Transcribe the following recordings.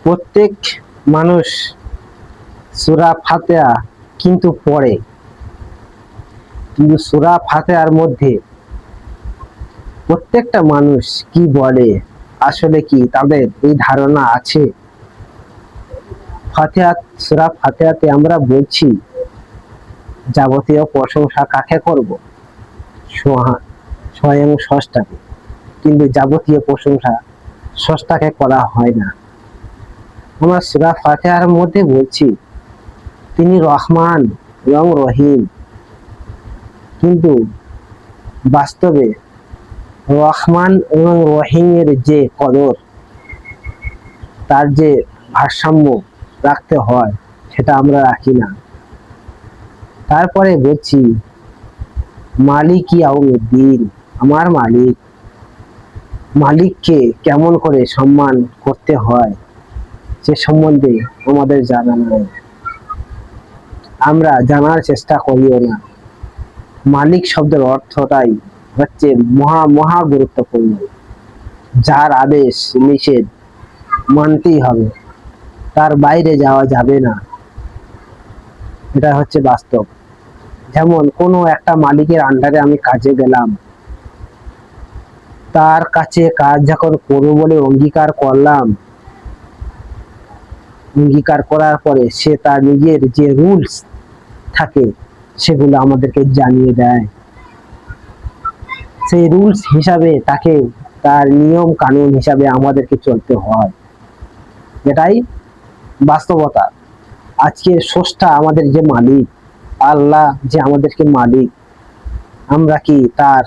প্রত্যেক মানুষ সূরা ফাতিহা কিন্তু পড়ে, কিন্তু সূরা ফাতিহার মধ্যে প্রত্যেকটা মানুষ কি বলে, আসলে কি তাদের এই ধারণা আছে? ফাতিহা, সূরা ফাতিহাতে আমরা বলছি যাবতীয় প্রশংসা কাকে করব? স্বয়ং স্রষ্টাকে, কিন্তু যাবতীয় প্রশংসা স্রষ্টাকে করা হয় না। আমরা সূরা ফাতিহার মধ্যে বলছি তিনি রহমান এবং রহিম, কিন্তু বাস্তবে রহমান এবং রহিমের যে কদর, তার যে ভারসাম্য রাখতে হয়, সেটা আমরা রাখি না। তারপরে বলছি মালিক ইয়াউমিদ্দিন, আমার মালিক। মালিককে কেমন করে সম্মান করতে হয় সে সম্বন্ধে আমাদের জানা নাই, আমরা জানার চেষ্টা করিও না। মালিক শব্দের অর্থটাই হচ্ছে মহা মহা গুরুত্বপূর্ণ। যার আদেশ নিষেধ মানতেই হবে, তার বাইরে যাওয়া যাবে না, এটা হচ্ছে বাস্তব। যেমন কোনো একটা মালিকের আন্ডারে আমি কাজে গেলাম, তার কাছে কাজ যখন করবো বলে অঙ্গীকার করলাম, অঙ্গীকার করার পরে সে তার নিজের যে রুলস থাকে সেগুলো আমাদেরকে জানিয়ে দেয়। সেই রুলস হিসাবে তাকে, তার নিয়ম কানুন হিসাবে আমাদেরকে চলতে হয়, এটাই বাস্তবতা। আজকে স্রষ্টা আমাদের যে মালিক, আল্লাহ যে আমাদেরকে মালিক, আমরা কি তার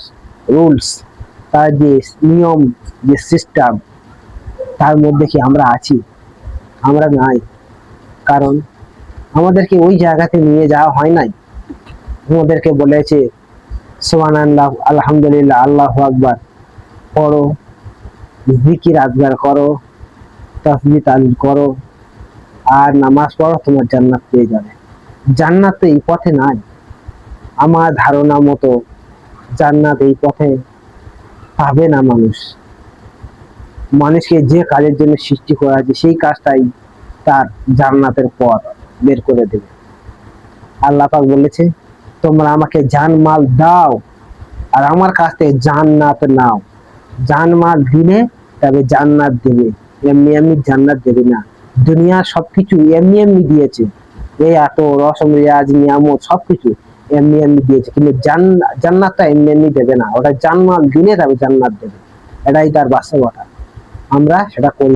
রুলস, তার যে নিয়ম, যে সিস্টেম, তার মধ্যে কি আমরা আছি? আমরা নাই। কারণ আমাদেরকে ওই জায়গাতে নিয়ে যাওয়া হয় নাই। আমাদেরকে বলেছে সুবহানাল্লাহ, আলহামদুলিল্লাহ, আল্লাহু আকবার পড়ো, জিকির আজগার করো, তাসবিহ তাহলিল করো, আর নামাজ পড়ো, তোমার জান্নাত পেয়ে যাবে। জান্নাত তো এই পথে নাই। আমার ধারণা মতো জান্নাত এই পথে পাবে না মানুষ। মানুষকে যে কাজের জন্য সৃষ্টি করা আছে সেই কাজটাই তার জান্নাতের পথ বের করে দেবে। আল্লাহ পাক বলেছে তোমরা আমাকে জানমাল দাও আর আমার কাছ থেকে জান্নাত নাও। জানমাল দিলে তবে জান্নাত দেবে, এমনি এমনি জান্নাত দেবে না। দুনিয়ার সবকিছু এমনি এমনি দিয়েছে, এই এত রসম রেয়াজ নিয়ামত সবকিছু এমনি এমনি দিয়েছে, কিন্তু জান্নাতটা এমনি এমনি দেবে না। ওটা জানমাল দিলে তবে জান্নাত দেবে, এটাই তার বাস্তবতা। আমরা সেটা করি।